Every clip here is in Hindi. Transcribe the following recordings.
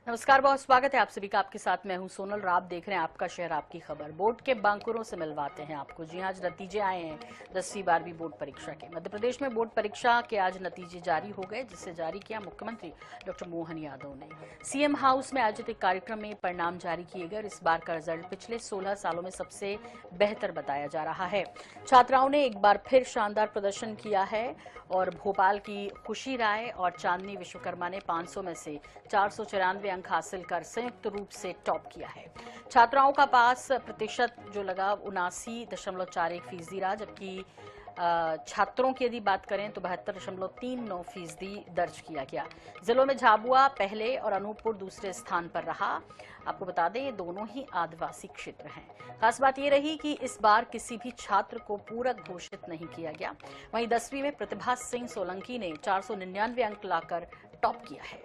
नमस्कार, बहुत स्वागत है आप सभी का। आपके साथ मैं हूं सोनल। आप देख रहे हैं आपका शहर आपकी खबर। बोर्ड के बांकुरों से मिलवाते हैं आपको। जी हाँ, आज नतीजे आए हैं 10वीं 12वीं बोर्ड परीक्षा के। मध्य प्रदेश में बोर्ड परीक्षा के आज नतीजे जारी हो गए, जिसे जारी किया मुख्यमंत्री डॉक्टर मोहन यादव ने। सीएम हाउस में आयोजित एक कार्यक्रम में परिणाम जारी किए गए और इस बार का रिजल्ट पिछले 16 सालों में सबसे बेहतर बताया जा रहा है। छात्राओं ने एक बार फिर शानदार प्रदर्शन किया है और भोपाल की खुशी राय और चांदनी विश्वकर्मा ने 500 में से 494 अंक हासिल कर संयुक्त रूप से टॉप किया है। छात्राओं का पास प्रतिशत जो लगा 79.41% रहा, जबकि छात्रों की यदि बात करें तो 72.39% दर्ज किया गया। जिलों में झाबुआ पहले और अनूपपुर दूसरे स्थान पर रहा। आपको बता दें, ये दोनों ही आदिवासी क्षेत्र हैं। खास बात ये रही कि इस बार किसी भी छात्र को पूरक घोषित नहीं किया गया। वहीं 10वीं में प्रतिभा सिंह सोलंकी ने 499 अंक लाकर टॉप किया है।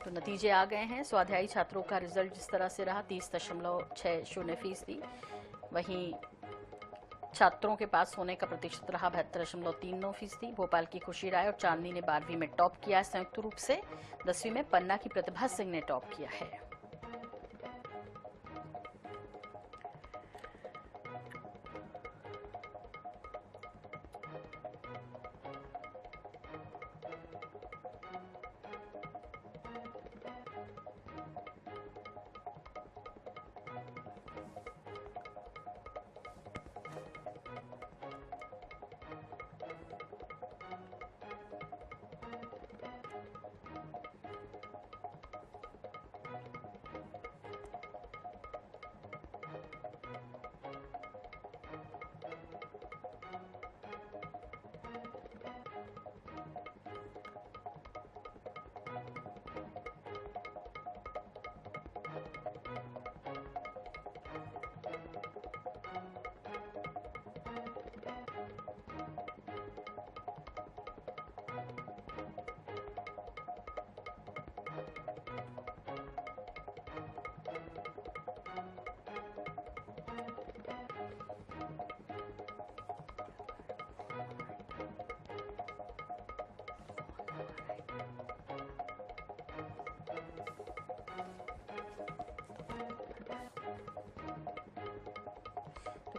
तो नतीजे आ गए हैं। स्वाध्यायी छात्रों का रिजल्ट जिस तरह से रहा 30.60%। वहीं छात्रों के पास होने का प्रतिशत रहा 72.39%। भोपाल की खुशी राय और चांदनी ने 12वीं में टॉप किया है संयुक्त रूप से। 10वीं में पन्ना की प्रतिभा सिंह ने टॉप किया है।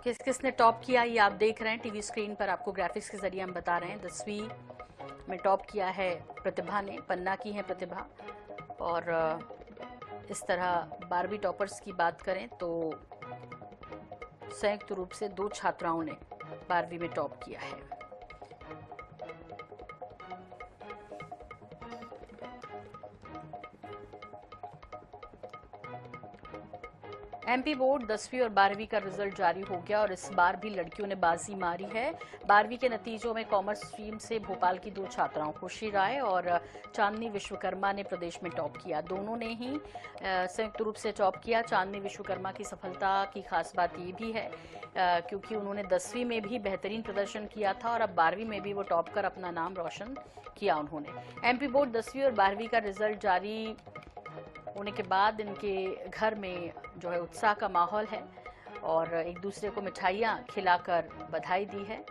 किस किस ने टॉप किया ये आप देख रहे हैं टीवी स्क्रीन पर। आपको ग्राफिक्स के जरिए हम बता रहे हैं। 10वीं में टॉप किया है प्रतिभा ने, पन्ना की है प्रतिभा। और इस तरह 12वीं टॉपर्स की बात करें तो संयुक्त रूप से 2 छात्राओं ने 12वीं में टॉप किया है। एमपी बोर्ड 10वीं और 12वीं का रिजल्ट जारी हो गया और इस बार भी लड़कियों ने बाजी मारी है। 12वीं के नतीजों में कॉमर्स स्ट्रीम से भोपाल की 2 छात्राओं खुशी राय और चांदनी विश्वकर्मा ने प्रदेश में टॉप किया। दोनों ने ही संयुक्त रूप से टॉप किया। चांदनी विश्वकर्मा की सफलता की खास बात ये भी है क्योंकि उन्होंने 10वीं में भी बेहतरीन प्रदर्शन किया था और अब 12वीं में भी वो टॉप कर अपना नाम रोशन किया उन्होंने। एमपी बोर्ड 10वीं और 12वीं का रिजल्ट जारी होने के बाद इनके घर में जो है उत्साह का माहौल है और एक दूसरे को मिठाइयाँ खिलाकर बधाई दी है।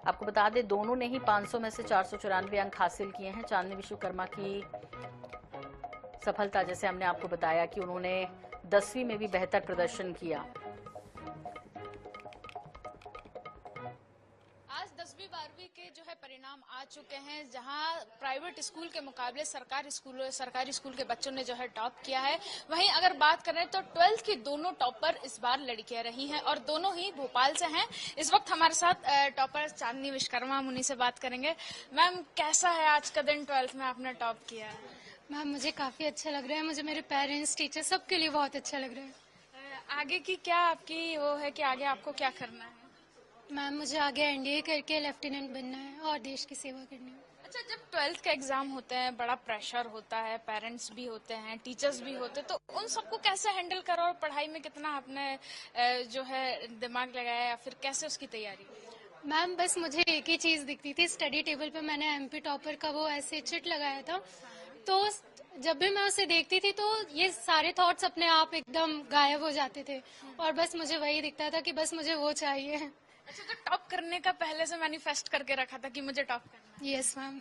आपको बता दें, दोनों ने ही 500 में से 494 अंक हासिल किए हैं। चांदनी विश्वकर्मा की सफलता, जैसे हमने आपको बताया कि उन्होंने 10वीं में भी बेहतर प्रदर्शन किया। आज 10वीं 12वीं के जो है परिणाम आ चुके हैं, जहां प्राइवेट स्कूल के मुकाबले सरकारी स्कूल के बच्चों ने जो है टॉप किया है। वहीं अगर बात करें तो 12th की दोनों टॉपर इस बार लड़कियां रही हैं और दोनों ही भोपाल से हैं। इस वक्त हमारे साथ टॉपर चांदनी विश्वकर्मा, हम उन्हीं से बात करेंगे। मैम, कैसा है आज का दिन? 12th में आपने टॉप किया है। मैम, मुझे काफ़ी अच्छा लग रहा है। मुझे मेरे पेरेंट्स, टीचर सबके लिए बहुत अच्छा लग रहा है। आगे की क्या आपकी वो है कि आगे आपको क्या करना है? मैम, मुझे आगे एनडीए करके लेफ्टिनेंट बनना है और देश की सेवा करनी है। अच्छा, जब 12th का एग्जाम होते हैं, बड़ा प्रेशर होता है, पेरेंट्स भी होते हैं, टीचर्स भी होते हैं, तो उन सबको कैसे हैंडल करो और पढ़ाई में कितना आपने जो है दिमाग लगाया या फिर कैसे उसकी तैयारी? मैम, बस मुझे एक ही चीज़ दिखती थी। स्टडी टेबल पे मैंने एमपी टॉपर का वो ऐसे चिट लगाया था, तो जब भी मैं उसे देखती थी तो ये सारे थॉट्स अपने आप एकदम गायब हो जाते थे और बस मुझे वही दिखता था कि बस मुझे वो चाहिए। अच्छा, तो टॉप करने का पहले से मैनिफेस्ट करके रखा था कि मुझे टॉप करना है। Yes ma'am.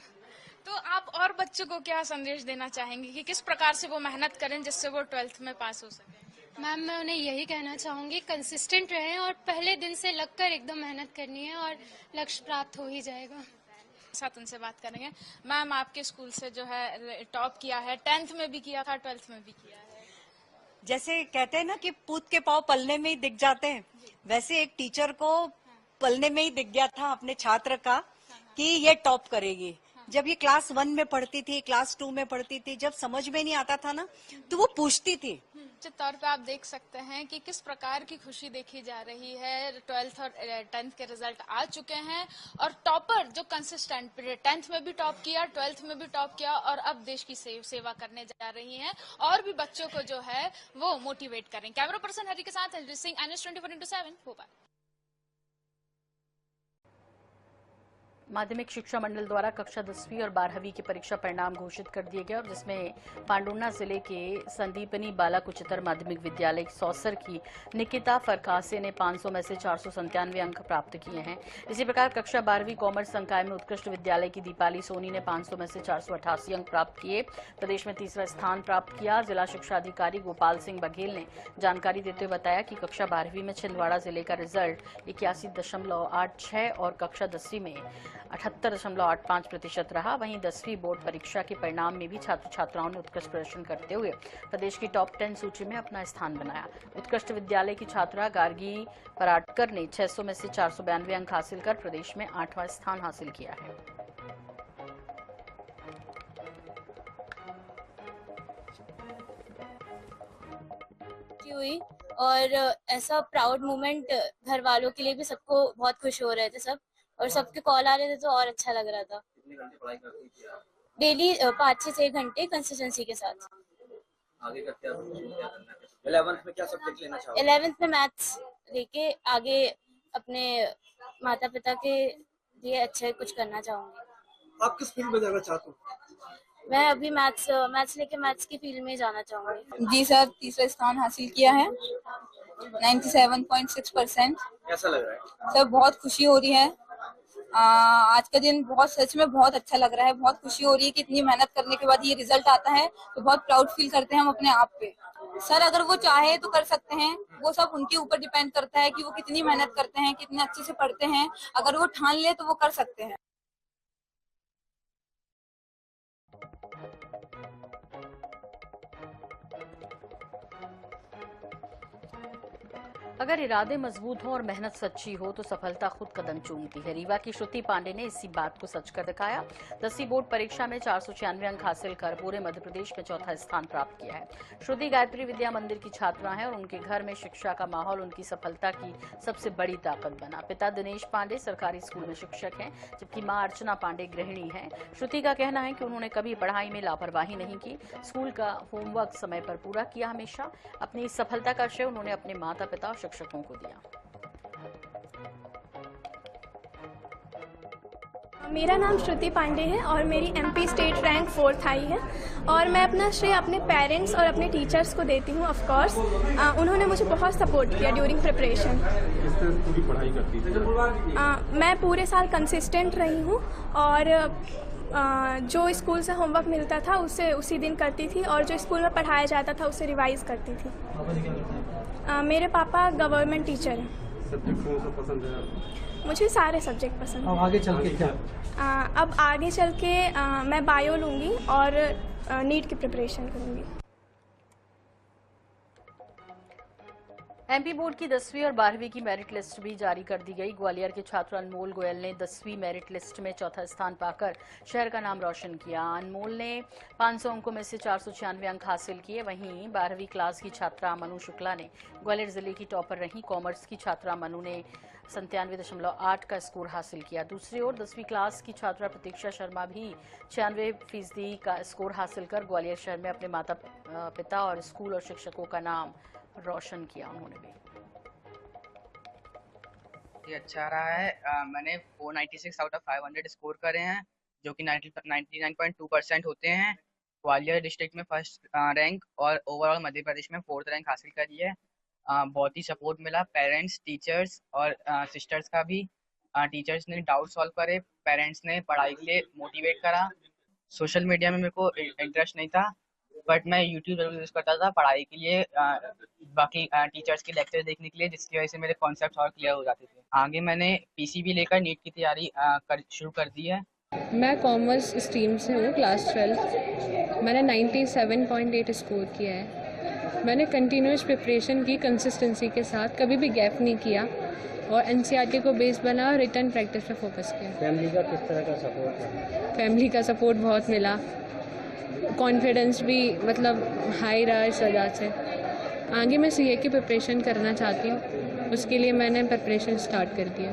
तो आप और बच्चों को क्या संदेश देना चाहेंगे कि किस प्रकार से वो मेहनत करें जिससे वो 12th में पास हो सके? मैम मैं उन्हें यही कहना चाहूँगी, कंसिस्टेंट रहें और पहले दिन से लगकर एकदम मेहनत करनी है और लक्ष्य प्राप्त हो ही जाएगा। साथ उनसे बात करेंगे। मैम, आपके स्कूल से जो है टॉप किया है, 10th में भी किया था, 12th में भी किया है। जैसे कहते हैं ना कि पूत के पाँव पलने में ही दिख जाते हैं, वैसे एक टीचर को पलने में ही दिख गया था अपने छात्र का कि ये टॉप करेगी। जब ये क्लास 1 में पढ़ती थी, क्लास 2 में पढ़ती थी, जब समझ में नहीं आता था ना तो वो पूछती थी। निश्चित तौर पे आप देख सकते हैं कि किस प्रकार की खुशी देखी जा रही है। 12th और 10th के रिजल्ट आ चुके हैं और टॉपर जो कंसिस्टेंट 10th में भी टॉप किया, 12th में भी टॉप किया और अब देश की सेवा करने जा रही हैं और भी बच्चों को जो है वो मोटिवेट करें। कैमरा पर्सन हरी के साथ एलजी सिंह, NS24x7 भोपाल। माध्यमिक शिक्षा मंडल द्वारा कक्षा 10वीं और 12वीं के परीक्षा परिणाम घोषित कर दिए गए और जिसमें पांडुर्ना जिले के संदीपनी बालक उच्चतर माध्यमिक विद्यालय सौसर की निकिता फरकासे ने 500 में से 497 अंक प्राप्त किए हैं। इसी प्रकार कक्षा 12वीं कॉमर्स संकाय में उत्कृष्ट विद्यालय की दीपाली सोनी ने 500 में से 488 अंक प्राप्त किए, प्रदेश में तीसरा स्थान प्राप्त किया। जिला शिक्षा अधिकारी गोपाल सिंह बघेल ने जानकारी देते हुए बताया कि कक्षा 12वीं में छिंदवाड़ा जिले का रिजल्ट 81.86 और कक्षा 10वीं में 78.85% रहा। वहीं 10वीं बोर्ड परीक्षा के परिणाम में भी छात्र छात्राओं ने उत्कृष्ट प्रदर्शन करते हुए प्रदेश की टॉप 10 सूची में अपना स्थान बनाया। उत्कृष्ट विद्यालय की छात्रा गार्गी पराटकर ने 600 में से 492 अंक हासिल कर प्रदेश में 8वां स्थान हासिल किया है। हुई और ऐसा प्राउड मोमेंट घर वालों के लिए भी, सबको बहुत खुश हो रहे थे सब और सबके कॉल आ रहे थे तो और अच्छा लग रहा था। डेली 5 से 6 घंटे कंसिस्टेंसी के साथ। आगे का क्या 11th में क्या सब्जेक्ट लेना चाहोगे? 11th में मैथ्स लेके आगे अपने माता पिता के लिए अच्छे कुछ करना चाहूंगी। आप किस फील्ड में जाना चाहते हो? मैं अभी मैथ्स लेके मैथ्स की फील्ड में जाना चाहूंगी। जी सर, तीसरा स्थान हासिल किया है, 97.6%। कैसा लग रहा है? सर बहुत खुशी हो रही है। आज का दिन बहुत, सच में बहुत अच्छा लग रहा है। बहुत खुशी हो रही है कि इतनी मेहनत करने के बाद ये रिजल्ट आता है तो बहुत प्राउड फील करते हैं हम अपने आप पे। सर अगर वो चाहे तो कर सकते हैं, वो सब उनके ऊपर डिपेंड करता है कि वो कितनी मेहनत करते हैं, कितने अच्छे से पढ़ते हैं। अगर वो ठान ले तो वो कर सकते हैं। अगर इरादे मजबूत हों और मेहनत सच्ची हो तो सफलता खुद कदम चूमती है। रीवा की श्रुति पांडे ने इसी बात को सच कर दिखाया। 10वीं बोर्ड परीक्षा में 496 अंक हासिल कर पूरे मध्य प्रदेश में 4था स्थान प्राप्त किया है। श्रुति गायत्री विद्या मंदिर की छात्रा है और उनके घर में शिक्षा का माहौल उनकी सफलता की सबसे बड़ी ताकत बना। पिता दिनेश पांडे सरकारी स्कूल में शिक्षक हैं, जबकि मां अर्चना पांडे गृहिणी है। श्रुति का कहना है कि उन्होंने कभी पढ़ाई में लापरवाही नहीं की, स्कूल का होमवर्क समय पर पूरा किया। हमेशा अपनी इस सफलता का श्रेय उन्होंने अपने माता पिता और शिक्षकों को दिया। मेरा नाम श्रुति पांडे है और मेरी MP स्टेट रैंक 4th आई है और मैं अपना श्रेय अपने पेरेंट्स और अपने टीचर्स को देती हूँ। ऑफ कोर्स उन्होंने मुझे बहुत सपोर्ट किया ड्यूरिंग प्रिपरेशन। किस तरह पूरी पढ़ाई करती थी? मैं पूरे साल कंसिस्टेंट रही हूँ और जो स्कूल से होमवर्क मिलता था उसे उसी दिन करती थी और जो स्कूल में पढ़ाया जाता था उसे रिवाइज करती थी। मेरे पापा गवर्नमेंट टीचर हैं। सब्जेक्ट कौन सा पसंद है आपको? मुझे सारे सब्जेक्ट पसंद हैं। अब आगे चल के क्या? अब आगे चल के मैं बायो लूँगी और नीट की प्रिपरेशन करूँगी। MP बोर्ड की 10वीं और 12वीं की मेरिट लिस्ट भी जारी कर दी गई। ग्वालियर के छात्र अनमोल गोयल ने 10वीं मेरिट लिस्ट में 4था स्थान पाकर शहर का नाम रोशन किया। अनमोल ने 500 अंकों में से 496 अंक हासिल किए। वहीं 12वीं क्लास की छात्रा मनु शुक्ला ने ग्वालियर जिले की टॉपर रही। कॉमर्स की छात्रा मनु ने 97.8 का स्कोर हासिल किया। दूसरी ओर 10वीं क्लास की छात्रा प्रतीक्षा शर्मा भी 96% का स्कोर हासिल कर ग्वालियर शहर में अपने माता पिता और स्कूल और शिक्षकों का नाम रोशन किया। उन्होंने भी ये अच्छा रहा है। मैंने 496 आउट ऑफ 500 स्कोर करे हैं, जो कि 99.2% होते हैं। ग्वालियर डिस्ट्रिक्ट में फर्स्ट रैंक और ओवरऑल मध्य प्रदेश में 4th रैंक हासिल करी है। बहुत ही सपोर्ट मिला, पेरेंट्स, टीचर्स और सिस्टर्स का भी। टीचर्स ने डाउट सॉल्व करे, पेरेंट्स ने पढ़ाई के लिए मोटिवेट करा। सोशल मीडिया में मेरे को इंटरेस्ट नहीं था, बट मैं यूट्यूब जरूर यूज़ करता था पढ़ाई के लिए, बाकी टीचर्स के लेक्चर देखने के लिए, जिसकी वजह से मेरे कॉन्सेप्ट्स और क्लियर हो जाते थे। आगे मैंने पीसीबी लेकर नीट की तैयारी शुरू कर दी है। मैं कॉमर्स स्ट्रीम से हूँ, क्लास 12। मैंने 97.8 स्कोर किया है। मैंने कंटिन्यूस प्रिपरेशन की, कंसिस्टेंसी के साथ, कभी भी गैप नहीं किया और एनसीईआरटी को बेस बना और रिटर्न प्रैक्टिस पे फोकस किया। फैमिली का किस तरह का सपोर्ट है? फैमिली का सपोर्ट बहुत मिला, कॉन्फिडेंस भी मतलब हाई रहा इस वजह से। आगे मैं सीए की प्रिपरेशन करना चाहती हूँ, उसके लिए मैंने प्रिपरेशन स्टार्ट कर दिया।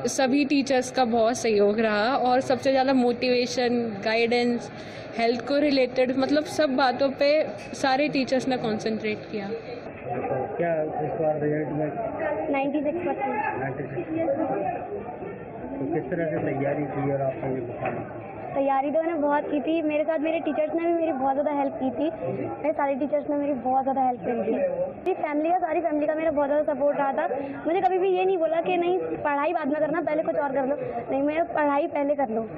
सभी टीचर्स का बहुत सहयोग रहा और सबसे ज़्यादा मोटिवेशन, गाइडेंस, हेल्थ को रिलेटेड, मतलब सब बातों पे सारे टीचर्स ने कंसंट्रेट किया। तो क्या इस बार रिजल्ट में 96%। तो किस तरह से तैयारी की और आपको ये बताना? तैयारी तो मैंने बहुत की थी, मेरे साथ मेरे टीचर्स ने भी मेरी बहुत ज़्यादा हेल्प की थी। मेरे सारे टीचर्स ने मेरी बहुत ज़्यादा हेल्प करी थी। मेरी फैमिली का, सारी फैमिली का मेरा बहुत ज़्यादा सपोर्ट रहा था। मुझे कभी भी ये नहीं बोला कि नहीं पढ़ाई बाद में करना, पहले कुछ और कर लो। नहीं, मैं पढ़ाई पहले कर लो।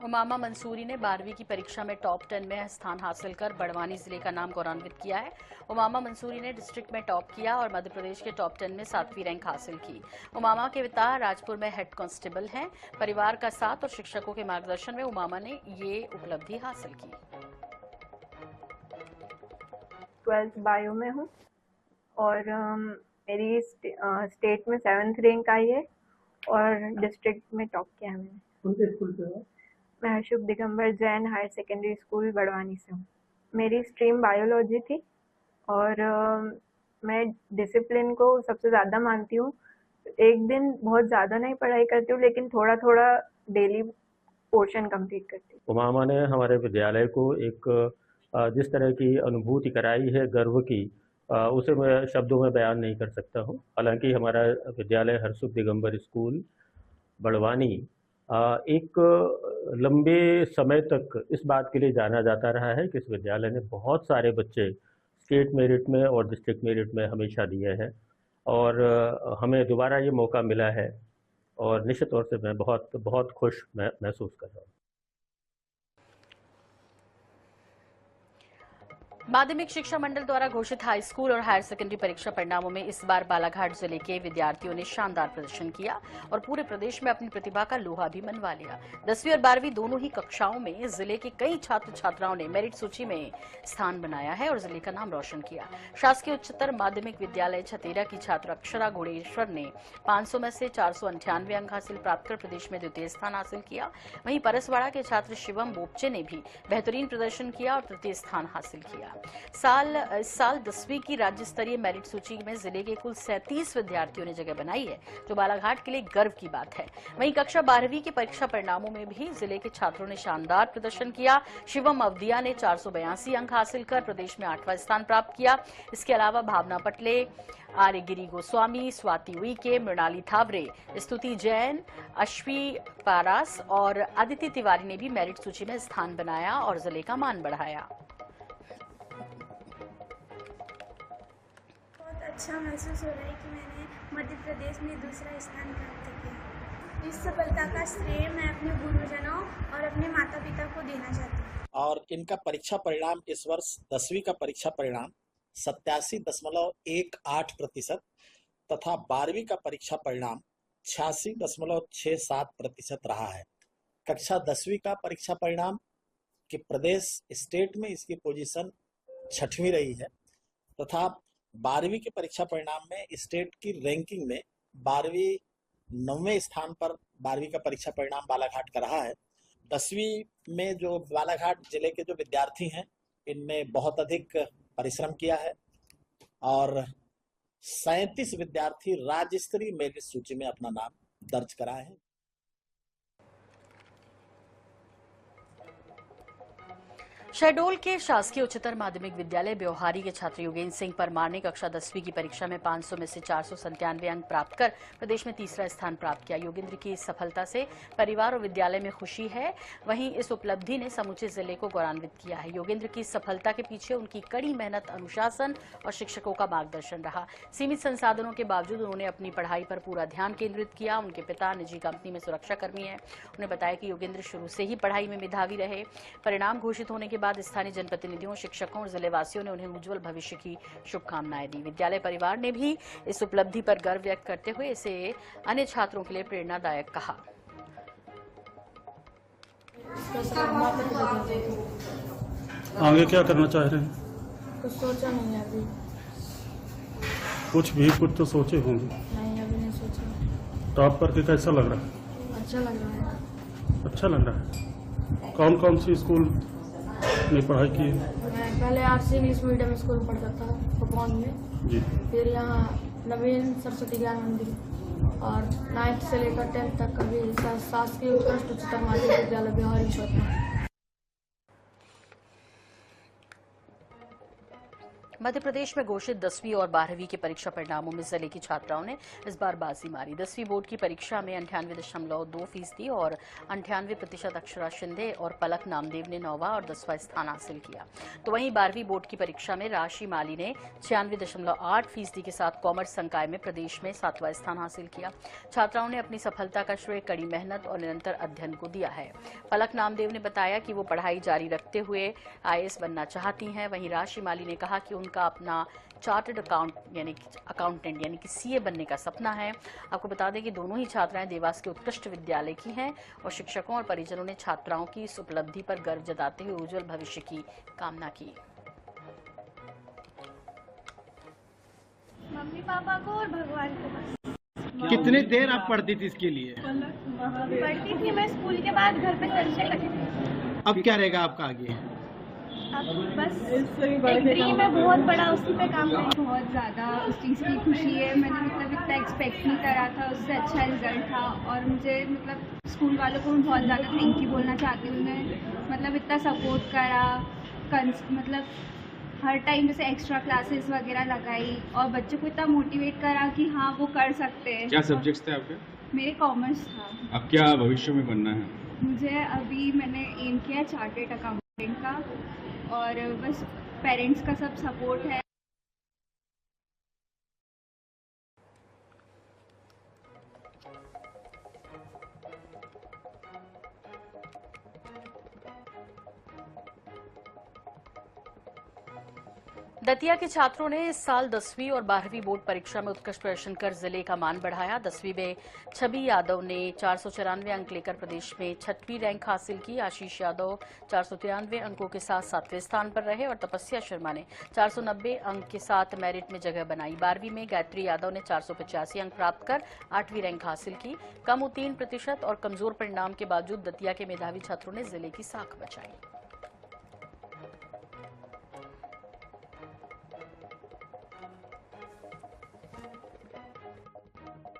उमामा मंसूरी ने 12वीं की परीक्षा में टॉप 10 में स्थान हासिल कर बड़वानी जिले का नाम गौरवान्वित किया है। उमामा मंसूरी ने डिस्ट्रिक्ट में टॉप किया और मध्य प्रदेश के टॉप 10 में 7वीं रैंक हासिल की। उमामा के पिता राजपुर में हेड कांस्टेबल हैं। परिवार का साथ और शिक्षकों के मार्गदर्शन में उमामा ने ये उपलब्धि हासिल की। 12th बायो में हूँ और मेरी स्टेट में 7th रैंक आई है और डिस्ट्रिक्ट में टॉप किया है मैंने। कौन से स्कूल से हो? मैं Shubh Digambar Jain higher secondary school Barwani से हूँ। मेरी स्ट्रीम बायोलॉजी थी और मैं डिसिप्लिन को सबसे ज़्यादा मानती हूँ। एक दिन बहुत ज़्यादा नहीं पढ़ाई करती हूँ, लेकिन थोड़ा थोड़ा डेली पोर्शन कंप्लीट करती हूँ। उमामा ने हमारे विद्यालय को एक जिस तरह की अनुभूति कराई है गर्व की, उसे मैं शब्दों में बयान नहीं कर सकता हूँ। हालांकि हमारा विद्यालय हरसुख दिगंबर स्कूल बड़वानी एक लंबे समय तक इस बात के लिए जाना जाता रहा है कि इस विद्यालय ने बहुत सारे बच्चे स्टेट मेरिट में और डिस्ट्रिक्ट मेरिट में हमेशा दिए हैं और हमें दोबारा ये मौका मिला है और निश्चित तौर से मैं बहुत बहुत खुश महसूस कर रहा हूँ। माध्यमिक शिक्षा मंडल द्वारा घोषित हाई स्कूल और हायर सेकेंडरी परीक्षा परिणामों में इस बार बालाघाट जिले के विद्यार्थियों ने शानदार प्रदर्शन किया और पूरे प्रदेश में अपनी प्रतिभा का लोहा भी मनवा लिया। 10वीं और 12वीं दोनों ही कक्षाओं में जिले के कई छात्र छात्राओं ने मेरिट सूची में स्थान बनाया है और जिले का नाम रोशन किया। शासकीय उच्चतर माध्यमिक विद्यालय छतेरा की छात्र अक्षरा घोड़ेश्वर ने 500 में से 498 अंक हासिल प्राप्त कर प्रदेश में द्वितीय स्थान हासिल किया। वहीं परसवाड़ा के छात्र शिवम बोपचे ने भी बेहतरीन प्रदर्शन किया और तृतीय स्थान हासिल किया। इस साल 10वीं की राज्य स्तरीय मेरिट सूची में जिले के कुल 37 विद्यार्थियों ने जगह बनाई है, जो बालाघाट के लिए गर्व की बात है। वहीं कक्षा 12वीं के परीक्षा परिणामों में भी जिले के छात्रों ने शानदार प्रदर्शन किया। शिवम अवधिया ने 482 अंक हासिल कर प्रदेश में 8वां स्थान प्राप्त किया। इसके अलावा भावना पटले, आर्यगिरी गोस्वामी, स्वाति उइके, मृणाली थावरे, स्तुति जैन, अश्वी पारास और आदित्य तिवारी ने भी मेरिट सूची में स्थान बनाया और जिले का मान बढ़ाया। अच्छा महसूस हो रहा है कि मैंने मध्य प्रदेश में दूसरा स्थान प्राप्त किया। इस सफलता का श्रेय मैं अपने गुरुजनों और अपने माता पिता को देना चाहती हूँ। और इनका परीक्षा परिणाम इस वर्ष 10वीं का परीक्षा परिणाम 87.18% तथा 12वीं का परीक्षा परिणाम 86.67% रहा है। कक्षा 10वीं का परीक्षा परिणाम कि प्रदेश स्टेट में इसकी पोजीशन 6वीं रही है तथा 12वीं के परीक्षा परिणाम में स्टेट की रैंकिंग में 12वीं 9वें स्थान पर 12वीं का परीक्षा परिणाम बालाघाट का रहा है। 10वीं में जो बालाघाट जिले के जो विद्यार्थी हैं, इनने बहुत अधिक परिश्रम किया है और 37 विद्यार्थी राज्य स्तरीय मेरिट सूची में अपना नाम दर्ज कराए हैं। शहडोल के शासकीय उच्चतर माध्यमिक विद्यालय ब्योहारी के छात्र योगेंद्र सिंह परमार ने कक्षा 10वीं की परीक्षा में 500 में से 497 अंक प्राप्त कर प्रदेश में तीसरा स्थान प्राप्त किया। योगेंद्र की इस सफलता से परिवार और विद्यालय में खुशी है। वहीं इस उपलब्धि ने समूचे जिले को गौरवान्वित किया है। योगेंद्र की इस सफलता के पीछे उनकी कड़ी मेहनत, अनुशासन और शिक्षकों का मार्गदर्शन रहा। सीमित संसाधनों के बावजूद उन्होंने अपनी पढ़ाई पर पूरा ध्यान केंद्रित किया। उनके पिता निजी कंपनी में सुरक्षाकर्मी हैं। उन्हें बताया कि योगेंद्र शुरू से ही पढ़ाई में मेधावी रहे। परिणाम घोषित होने के बाद स्थानीय जनप्रतिनिधियों, शिक्षकों और जिलेवासियों ने उन्हें उज्जवल भविष्य की शुभकामनाएं दी। विद्यालय परिवार ने भी इस उपलब्धि पर गर्व व्यक्त करते हुए इसे अन्य छात्रों के लिए प्रेरणादायक कहा। आगे क्या करना चाह रहे हैं? कुछ सोचा नहीं है अभी। कुछ तो सोचे होंगे। नहीं, अभी नहीं सोचा। टॉप करके कैसा लग रहा है? अच्छा लग रहा है। अच्छा लग रहा है। कौन कौन सी स्कूल में पढ़ाई की है? मैं पहले आरसी इंग्लिश मीडियम स्कूल में पढ़ता था भोपाल में जी। फिर यहाँ नवीन सरस्वती ज्ञान मंदिर और 9th से लेकर 10th तक अभी शासकीय उत्कृष्ट उच्चतर माध्यमिक विद्यालय ब्योहारी में। मध्य प्रदेश में घोषित 10वीं और 12वीं के परीक्षा परिणामों में जिले की छात्राओं ने इस बार बाजी मारी। 10वीं बोर्ड की परीक्षा में 98.2% और 98% अक्षरा शिंदे और पलक नामदेव ने 9वां और 10वां स्थान हासिल किया। तो वहीं 12वीं बोर्ड की परीक्षा में राशि माली ने 96.8% के साथ कॉमर्स संकाय में प्रदेश में 7वां स्थान हासिल किया। छात्राओं ने अपनी सफलता का श्रेय कड़ी मेहनत और निरंतर अध्ययन को दिया है। पलक नामदेव ने बताया कि वो पढ़ाई जारी रखते हुए IAS बनना चाहती हैं। वहीं राशि माली ने कहा कि का अपना चार्टर्ड अकाउंटेंट यानी कि CA बनने का सपना है। आपको बता दें कि दोनों ही छात्राएं देवास के उत्कृष्ट विद्यालय की हैं और शिक्षकों और परिजनों ने छात्राओं की इस उपलब्धि पर गर्व जताते हुए उज्जवल भविष्य की कामना की। मम्मी पापा को और भगवान को बस। कितनी देर आप पढ़ती थी इसके लिए? पढ़ती थी मैं स्कूल के बाद, घर पे परीक्षा लगी थी। अब क्या रहेगा आपका आगे? अब बस एक ड्रीम है बहुत बड़ा, उसी पे काम करें। बहुत ज़्यादा उस चीज़ की खुशी है। मैंने मतलब इतना एक्सपेक्ट नहीं करा था, उससे अच्छा रिजल्ट था और मुझे मतलब स्कूल वालों को मैं बहुत ज़्यादा थैंक यू बोलना चाहती हूँ। उन्होंने मतलब इतना सपोर्ट करा, मतलब हर टाइम जैसे एक्स्ट्रा क्लासेस वगैरह लगाई और बच्चों को इतना मोटिवेट करा कि हाँ वो कर सकते हैं। क्या सब्जेक्ट्स थे आपके? मेरे कॉमर्स था। अब क्या भविष्य में बनना है? मुझे अभी मैंने एम किया चार्टर्ड अकाउंटेंट का और बस पेरेंट्स का सब सपोर्ट है। दतिया के छात्रों ने इस साल 10वीं और 12वीं बोर्ड परीक्षा में उत्कृष्ट प्रदर्शन कर जिले का मान बढ़ाया। 10वीं में छवि यादव ने 494 अंक लेकर प्रदेश में 6वीं रैंक हासिल की। आशीष यादव 493 अंकों के साथ 7वें स्थान पर रहे और तपस्या शर्मा ने 490 अंक के साथ मेरिट में जगह बनाई। 12वीं में गायत्री यादव ने 485 अंक प्राप्त कर 8वीं रैंक हासिल की। कम उत्तीर्ण प्रतिशत और कमजोर परिणाम के बावजूद दतिया के मेधावी छात्रों ने जिले की साख बचाई।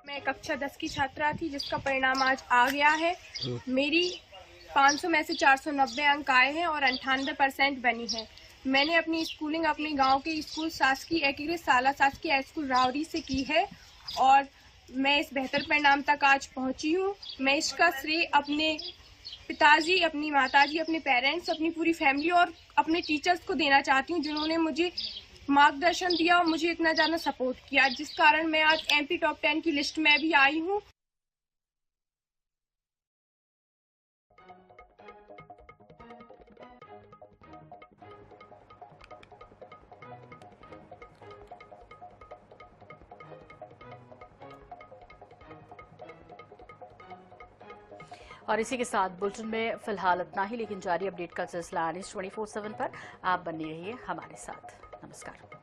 मैं कक्षा 10 की छात्रा थी जिसका परिणाम आज आ गया है। मेरी 500 में से 490 अंक आए हैं और 98% बनी है। मैंने अपनी स्कूलिंग अपने गांव के स्कूल शासकीय एकीकृत साला शासकीय हाई स्कूल रावरी से की है और मैं इस बेहतर परिणाम तक आज पहुंची हूं। मैं इसका श्रेय अपने पिताजी, अपनी माताजी, अपने पेरेंट्स, अपनी पूरी फैमिली और अपने टीचर्स को देना चाहती हूं जिन्होंने मुझे मार्गदर्शन दिया और मुझे इतना ज़्यादा सपोर्ट किया, जिस कारण मैं आज MP टॉप 10 की लिस्ट में भी आई हूँ। और इसी के साथ बुलेटिन में फिलहाल इतना ही, लेकिन जारी अपडेट का सिलसिला Anish 24/7 पर आप बने रहिए हमारे साथ। नमस्कार।